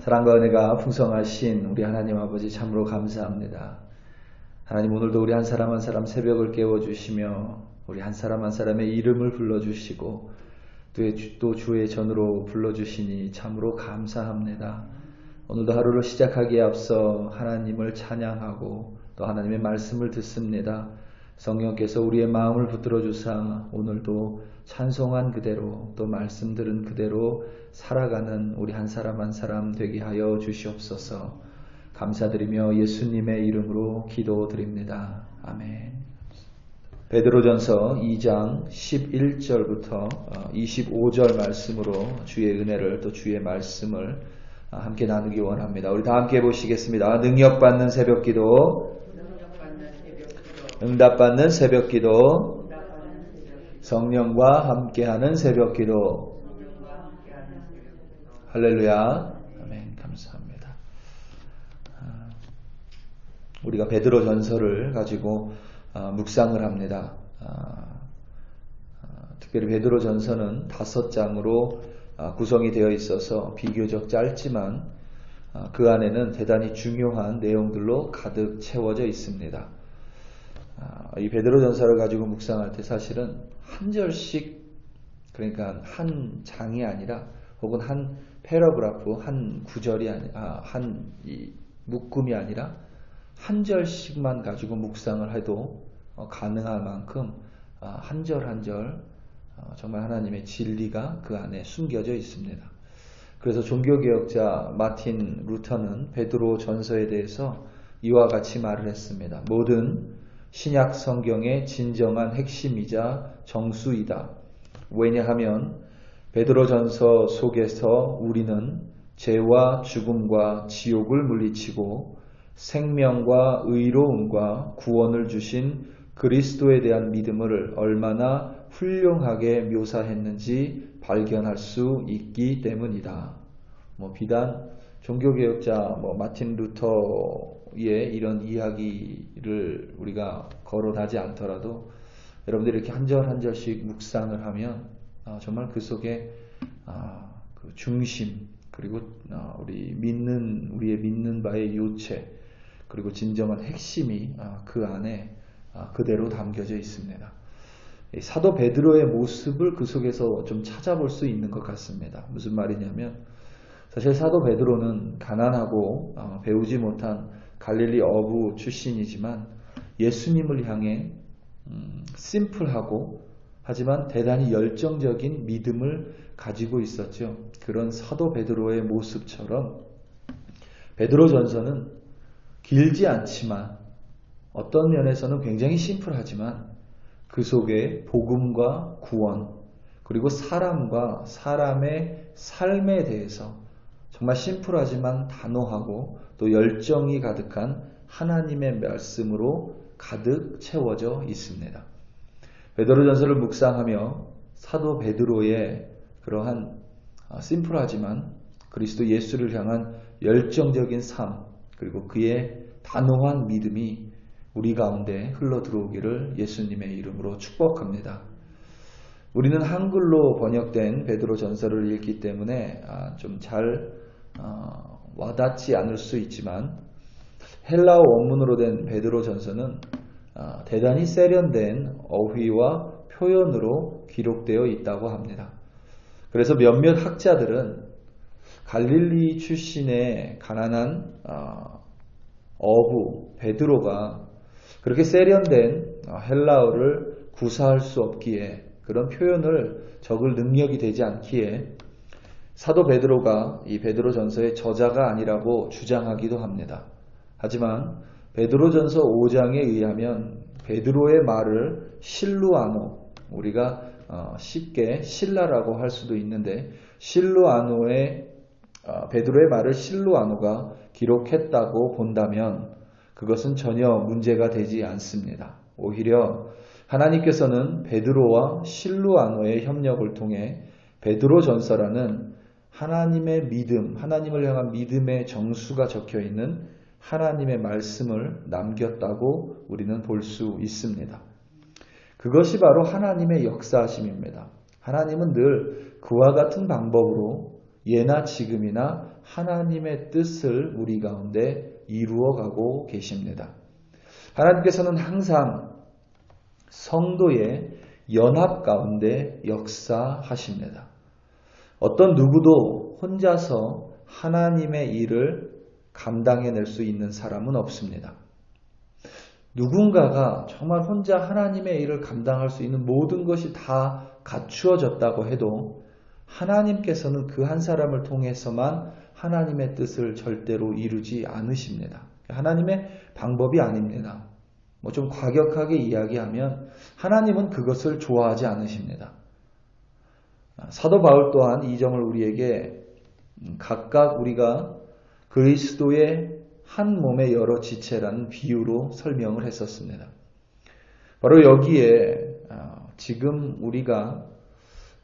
사랑과 은혜가 풍성하신 우리 하나님 아버지 참으로 감사합니다. 하나님, 오늘도 우리 한 사람 한 사람 새벽을 깨워주시며 우리 한 사람 한 사람의 이름을 불러주시고 또 주의 전으로 불러주시니 참으로 감사합니다. 오늘도 하루를 시작하기에 앞서 하나님을 찬양하고 또 하나님의 말씀을 듣습니다. 성령께서 우리의 마음을 붙들어 주사 오늘도 찬송한 그대로 또 말씀 들은 그대로 살아가는 우리 한 사람 한 사람 되게 하여 주시옵소서. 감사드리며 예수님의 이름으로 기도드립니다. 아멘. 베드로전서 2장 11절부터 25절 말씀으로 주의 은혜를 또 주의 말씀을 함께 나누기 원합니다. 우리 다 함께 보시겠습니다. 능력받는 새벽기도, 응답받는 새벽기도, 성령과 함께하는 새벽기도. 할렐루야. 아멘. 감사합니다. 우리가 베드로전서를 가지고 묵상을 합니다. 특별히 베드로전서는 5장으로 구성이 되어 있어서 비교적 짧지만 그 안에는 대단히 중요한 내용들로 가득 채워져 있습니다. 이 베드로전서를 가지고 묵상할 때 사실은 한 절씩, 그러니까 한 장이 아니라 혹은 한 패러그래프, 한 구절이 아니라 이 묶음이 아니라 한 절씩만 가지고 묵상을 해도 가능할 만큼 한 절 한 절 정말 하나님의 진리가 그 안에 숨겨져 있습니다. 그래서 종교개혁자 마틴 루터는 베드로 전서에 대해서 이와 같이 말을 했습니다. 모든 신약 성경의 진정한 핵심이자 정수이다. 왜냐하면 베드로 전서 속에서 우리는 죄와 죽음과 지옥을 물리치고 생명과 의로움과 구원을 주신 그리스도에 대한 믿음을 얼마나 훌륭하게 묘사했는지 발견할 수 있기 때문이다. 비단 종교개혁자 마틴 루터의 이런 이야기를 우리가 거론하지 않더라도 여러분들이 이렇게 한 절 한 절씩 묵상을 하면 정말 그 속에 그 중심, 그리고 우리의 믿는 바의 요체, 그리고 진정한 핵심이 그 안에 그대로 담겨져 있습니다. 사도 베드로의 모습을 그 속에서 좀 찾아볼 수 있는 것 같습니다. 무슨 말이냐면, 사실 사도 베드로는 가난하고 배우지 못한 갈릴리 어부 출신이지만 예수님을 향해 심플하고 하지만 대단히 열정적인 믿음을 가지고 있었죠. 그런 사도 베드로의 모습처럼 베드로전서는 길지 않지만 어떤 면에서는 굉장히 심플하지만 그 속에 복음과 구원, 그리고 사람과 사람의 삶에 대해서 정말 심플하지만 단호하고 또 열정이 가득한 하나님의 말씀으로 가득 채워져 있습니다. 베드로전서를 묵상하며 사도 베드로의 그러한 심플하지만 그리스도 예수를 향한 열정적인 삶, 그리고 그의 단호한 믿음이 우리 가운데 흘러 들어오기를 예수님의 이름으로 축복합니다. 우리는 한글로 번역된 베드로전서를 읽기 때문에 좀 잘 와닿지 않을 수 있지만 헬라어 원문으로 된 베드로전서는 대단히 세련된 어휘와 표현으로 기록되어 있다고 합니다. 그래서 몇몇 학자들은 갈릴리 출신의 가난한 어부 베드로가 그렇게 세련된 헬라어를 구사할 수 없기에, 그런 표현을 적을 능력이 되지 않기에 사도 베드로가 이 베드로전서의 저자가 아니라고 주장하기도 합니다. 하지만 베드로전서 5장에 의하면 베드로의 말을 실루아노, 우리가 쉽게 실라라고 할 수도 있는데 베드로의 말을 실루아노가 기록했다고 본다면 그것은 전혀 문제가 되지 않습니다. 오히려 하나님께서는 베드로와 실루아노의 협력을 통해 베드로전서라는 하나님의 믿음, 하나님을 향한 믿음의 정수가 적혀있는 하나님의 말씀을 남겼다고 우리는 볼 수 있습니다. 그것이 바로 하나님의 역사하심입니다. 하나님은 늘 그와 같은 방법으로 예나 지금이나 하나님의 뜻을 우리 가운데 이루어가고 계십니다. 하나님께서는 항상 성도의 연합 가운데 역사하십니다. 어떤 누구도 혼자서 하나님의 일을 감당해낼 수 있는 사람은 없습니다. 누군가가 정말 혼자 하나님의 일을 감당할 수 있는 모든 것이 다 갖추어졌다고 해도 하나님께서는 그 한 사람을 통해서만 하나님의 뜻을 절대로 이루지 않으십니다. 하나님의 방법이 아닙니다. 좀 과격하게 이야기하면 하나님은 그것을 좋아하지 않으십니다. 사도 바울 또한 이 점을 우리에게 각각 우리가 그리스도의 한 몸의 여러 지체라는 비유로 설명을 했었습니다. 바로 여기에 지금 우리가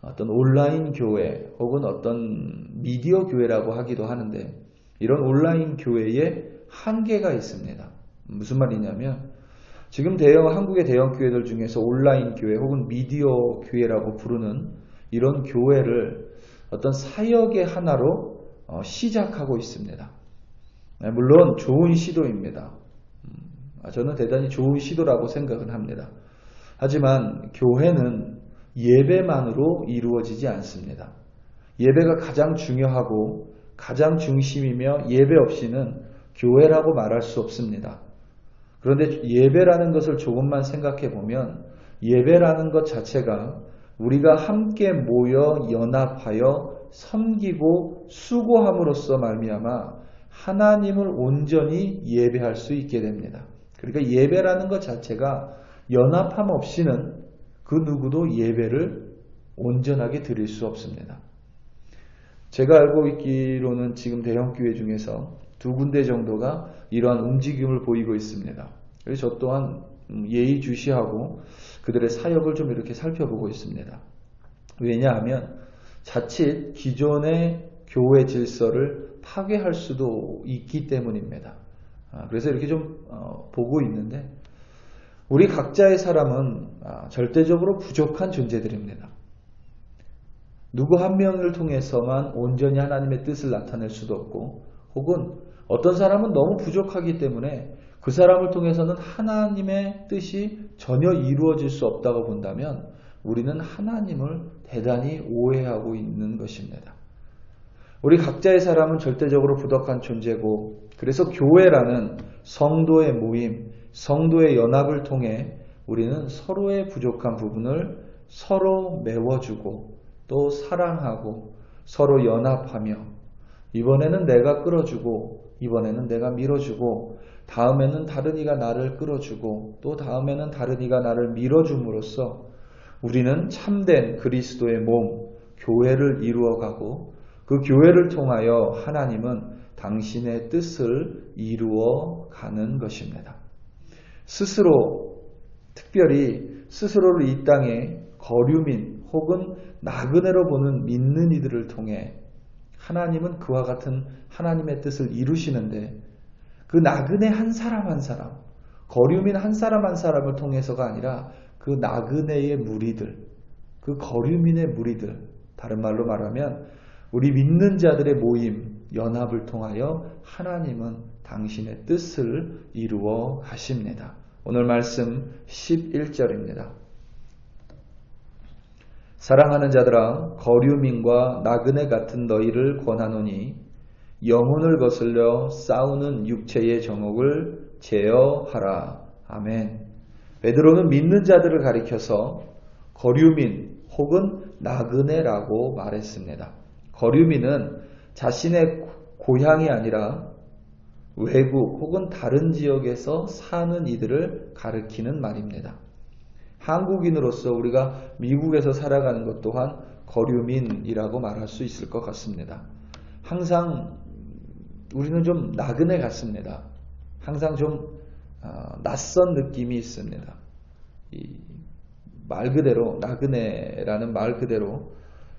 어떤 온라인 교회 혹은 어떤 미디어 교회라고 하기도 하는데 이런 온라인 교회에 한계가 있습니다. 무슨 말이냐면 지금 한국의 대형 교회들 중에서 온라인 교회 혹은 미디어 교회라고 부르는 이런 교회를 어떤 사역의 하나로 시작하고 있습니다. 물론 좋은 시도입니다. 저는 대단히 좋은 시도라고 생각은 합니다. 하지만 교회는 예배만으로 이루어지지 않습니다. 예배가 가장 중요하고 가장 중심이며 예배 없이는 교회라고 말할 수 없습니다. 그런데 예배라는 것을 조금만 생각해 보면 예배라는 것 자체가 우리가 함께 모여 연합하여 섬기고 수고함으로써 말미암아 하나님을 온전히 예배할 수 있게 됩니다. 그러니까 예배라는 것 자체가 연합함 없이는 그 누구도 예배를 온전하게 드릴 수 없습니다. 제가 알고 있기로는 지금 대형 교회 중에서 2군데 정도가 이러한 움직임을 보이고 있습니다. 그래서 저 또한 예의주시하고 그들의 사역을 좀 이렇게 살펴보고 있습니다. 왜냐하면 자칫 기존의 교회 질서를 파괴할 수도 있기 때문입니다. 그래서 이렇게 좀 보고 있는데 우리 각자의 사람은 절대적으로 부족한 존재들입니다. 누구 한 명을 통해서만 온전히 하나님의 뜻을 나타낼 수도 없고 혹은 어떤 사람은 너무 부족하기 때문에 그 사람을 통해서는 하나님의 뜻이 전혀 이루어질 수 없다고 본다면 우리는 하나님을 대단히 오해하고 있는 것입니다. 우리 각자의 사람은 절대적으로 부족한 존재고 그래서 교회라는 성도의 모임, 성도의 연합을 통해 우리는 서로의 부족한 부분을 서로 메워주고 또 사랑하고 서로 연합하며 이번에는 내가 끌어주고 이번에는 내가 밀어주고 다음에는 다른 이가 나를 끌어주고 또 다음에는 다른 이가 나를 밀어줌으로써 우리는 참된 그리스도의 몸, 교회를 이루어가고 그 교회를 통하여 하나님은 당신의 뜻을 이루어가는 것입니다. 스스로 특별히 스스로를 이 땅에 거류민 혹은 나그네로 보는 믿는 이들을 통해 하나님은 그와 같은 하나님의 뜻을 이루시는데 그 나그네 한 사람 한 사람, 거류민 한 사람 한 사람을 통해서가 아니라 그 나그네의 무리들, 그 거류민의 무리들, 다른 말로 말하면 우리 믿는 자들의 모임, 연합을 통하여 하나님은 당신의 뜻을 이루어 가십니다. 오늘 말씀 11절입니다. 사랑하는 자들아 거류민과 나그네 같은 너희를 권하노니 영혼을 거슬려 싸우는 육체의 정욕을 제어하라. 아멘. 베드로는 믿는 자들을 가리켜서 거류민 혹은 나그네라고 말했습니다. 거류민은 자신의 고향이 아니라 외국 혹은 다른 지역에서 사는 이들을 가리키는 말입니다. 한국인으로서 우리가 미국에서 살아가는 것 또한 거류민이라고 말할 수 있을 것 같습니다. 항상 우리는 좀 나그네 같습니다. 항상 좀 낯선 느낌이 있습니다. 말 그대로 나그네라는 말 그대로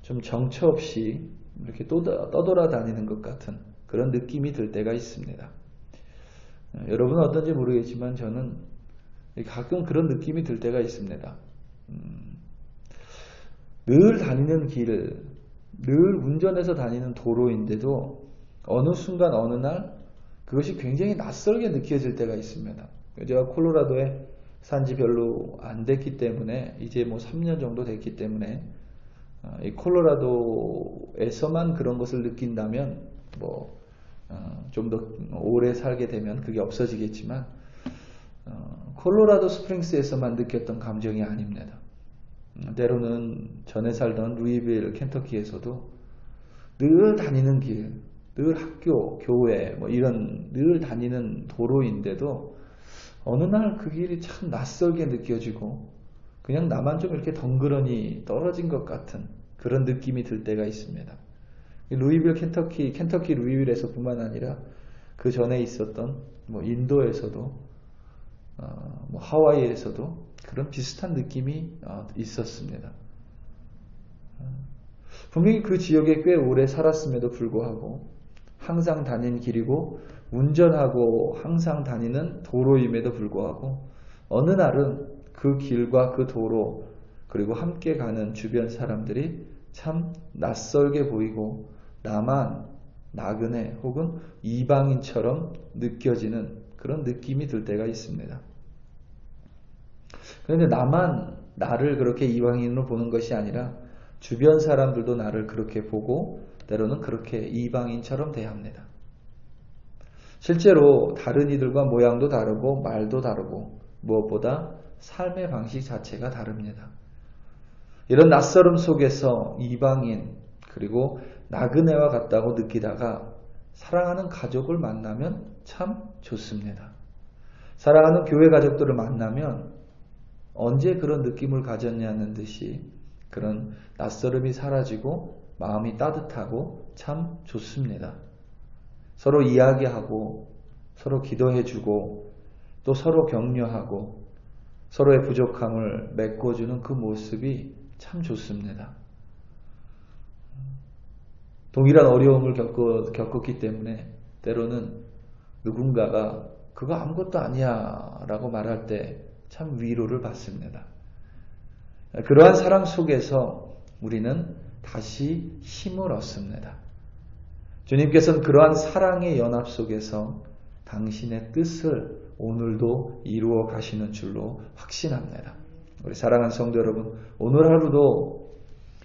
좀 정처 없이 이렇게 떠돌아다니는 것 같은 그런 느낌이 들 때가 있습니다. 여러분은 어떤지 모르겠지만 저는 가끔 그런 느낌이 들 때가 있습니다. 늘 다니는 길, 늘 운전해서 다니는 도로인데도 어느 순간 어느 날 그것이 굉장히 낯설게 느껴질 때가 있습니다. 제가 콜로라도에 산지 별로 안 됐기 때문에 이제 뭐 3년 정도 됐기 때문에 이 콜로라도에서만 그런 것을 느낀다면 뭐 좀 더 오래 살게 되면 그게 없어지겠지만 콜로라도 스프링스에서만 느꼈던 감정이 아닙니다. 때로는 전에 살던 루이빌 켄터키에서도 늘 다니는 길, 늘 학교, 교회 뭐 이런 늘 다니는 도로인데도 어느 날 그 길이 참 낯설게 느껴지고 그냥 나만 좀 이렇게 덩그러니 떨어진 것 같은 그런 느낌이 들 때가 있습니다. 루이빌 켄터키 루이빌에서뿐만 아니라 그 전에 있었던 뭐 인도에서도 뭐 하와이에서도 그런 비슷한 느낌이 있었습니다. 분명히 그 지역에 꽤 오래 살았음에도 불구하고 항상 다닌 길이고 운전하고 항상 다니는 도로임에도 불구하고 어느 날은 그 길과 그 도로 그리고 함께 가는 주변 사람들이 참 낯설게 보이고 나만 나그네 혹은 이방인처럼 느껴지는 그런 느낌이 들 때가 있습니다. 그런데 나만 나를 그렇게 이방인으로 보는 것이 아니라 주변 사람들도 나를 그렇게 보고 때로는 그렇게 이방인처럼 대합니다. 실제로 다른 이들과 모양도 다르고 말도 다르고 무엇보다 삶의 방식 자체가 다릅니다. 이런 낯설음 속에서 이방인 그리고 나그네와 같다고 느끼다가 사랑하는 가족을 만나면 참 좋습니다. 사랑하는 교회 가족들을 만나면 언제 그런 느낌을 가졌냐는 듯이 그런 낯설음이 사라지고 마음이 따뜻하고 참 좋습니다. 서로 이야기하고 서로 기도해주고 또 서로 격려하고 서로의 부족함을 메꿔주는 그 모습이 참 좋습니다. 동일한 어려움을 겪었기 때문에 때로는 누군가가 그거 아무것도 아니야 라고 말할 때 참 위로를 받습니다. 그러한 사랑 속에서 우리는 다시 힘을 얻습니다. 주님께서는 그러한 사랑의 연합 속에서 당신의 뜻을 오늘도 이루어 가시는 줄로 확신합니다. 우리 사랑하는 성도 여러분, 오늘 하루도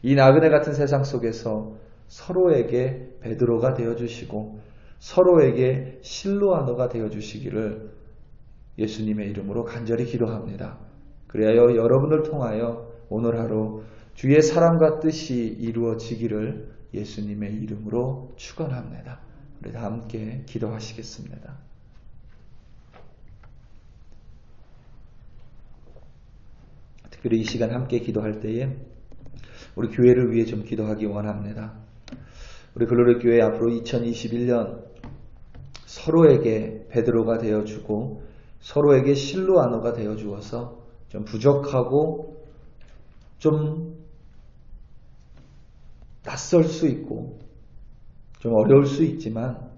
이 나그네 같은 세상 속에서 서로에게 베드로가 되어주시고 서로에게 실로아너가 되어주시기를 예수님의 이름으로 간절히 기도합니다. 그래야 여러분을 통하여 오늘 하루 주의 사랑과 뜻이 이루어지기를 예수님의 이름으로 축원합니다. 우리 다 함께 기도하시겠습니다. 특별히 이 시간 함께 기도할 때에 우리 교회를 위해 좀 기도하기 원합니다. 우리 글로리 교회 앞으로 2021년 서로에게 베드로가 되어주고 서로에게 실로아너가 되어주어서 좀 부족하고 좀 낯설 수 있고 좀 어려울 수 있지만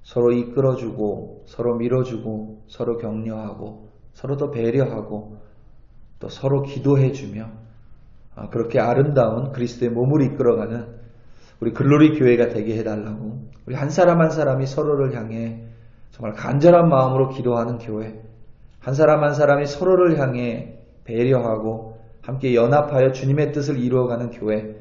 서로 이끌어주고 서로 밀어주고 서로 격려하고 서로 더 배려하고 또 서로 기도해주며 그렇게 아름다운 그리스도의 몸을 이끌어가는 우리 글로리 교회가 되게 해달라고 우리 한 사람 한 사람이 서로를 향해 정말 간절한 마음으로 기도하는 교회, 한 사람 한 사람이 서로를 향해 배려하고 함께 연합하여 주님의 뜻을 이루어가는 교회,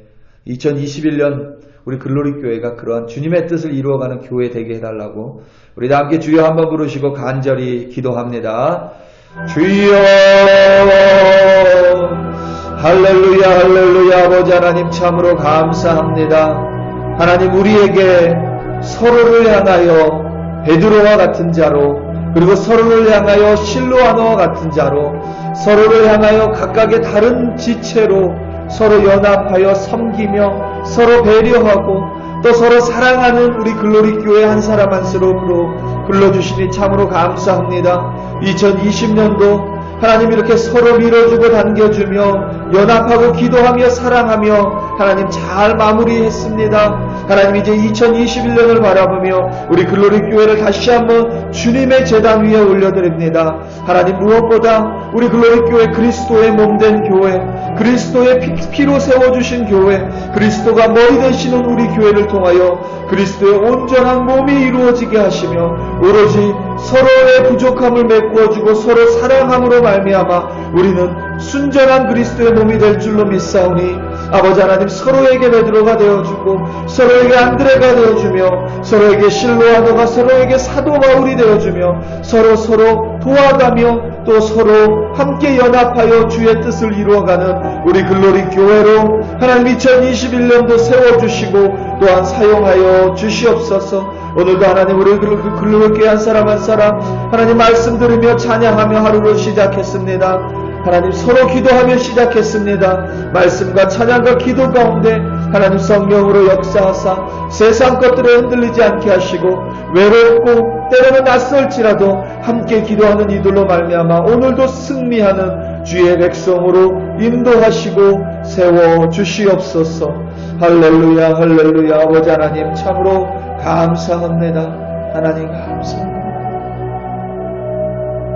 2021년 우리 글로리 교회가 그러한 주님의 뜻을 이루어가는 교회 되게 해달라고 우리 다 함께 주여 한번 부르시고 간절히 기도합니다. 주여 할렐루야 할렐루야. 아버지 하나님 참으로 감사합니다. 하나님 우리에게 서로를 향하여 베드로와 같은 자로 그리고 서로를 향하여 실로아너와 같은 자로 서로를 향하여 각각의 다른 지체로 서로 연합하여 섬기며 서로 배려하고 또 서로 사랑하는 우리 글로리 교회 한 사람 한 사람으로 불러주시니 참으로 감사합니다. 2020년도 하나님 이렇게 서로 밀어주고 당겨주며 연합하고 기도하며 사랑하며 하나님 잘 마무리했습니다. 하나님 이제 2021년을 바라보며 우리 글로리 교회를 다시 한번 주님의 제단 위에 올려드립니다. 하나님 무엇보다 우리 글로리 교회 그리스도의 몸된 교회, 그리스도의 피로 세워주신 교회, 그리스도가 머리 되시는 우리 교회를 통하여 그리스도의 온전한 몸이 이루어지게 하시며 오로지 서로의 부족함을 메꾸어주고 서로 사랑함으로 말미암아 우리는 순전한 그리스도의 몸이 될 줄로 믿사오니 아버지 하나님 서로에게 베드로가 되어주고 서로에게 안드레가 되어주며 서로에게 실로아노가 서로에게 사도 바울이 되어주며 서로 도와가며 또 서로 함께 연합하여 주의 뜻을 이루어가는 우리 글로리 교회로 하나님 2021년도 세워주시고 또한 사용하여 주시옵소서. 오늘도 하나님 우리 글로리 교회 한 사람 하나님 말씀 들으며 찬양하며 하루를 시작했습니다. 하나님 서로 기도하며 시작했습니다. 말씀과 찬양과 기도 가운데 하나님 성령으로 역사하사 세상 것들에 흔들리지 않게 하시고 외롭고 때로는 낯설지라도 함께 기도하는 이들로 말미암아 오늘도 승리하는 주의 백성으로 인도하시고 세워주시옵소서. 할렐루야 할렐루야. 아버지 하나님 참으로 감사합니다. 하나님 감사합니다.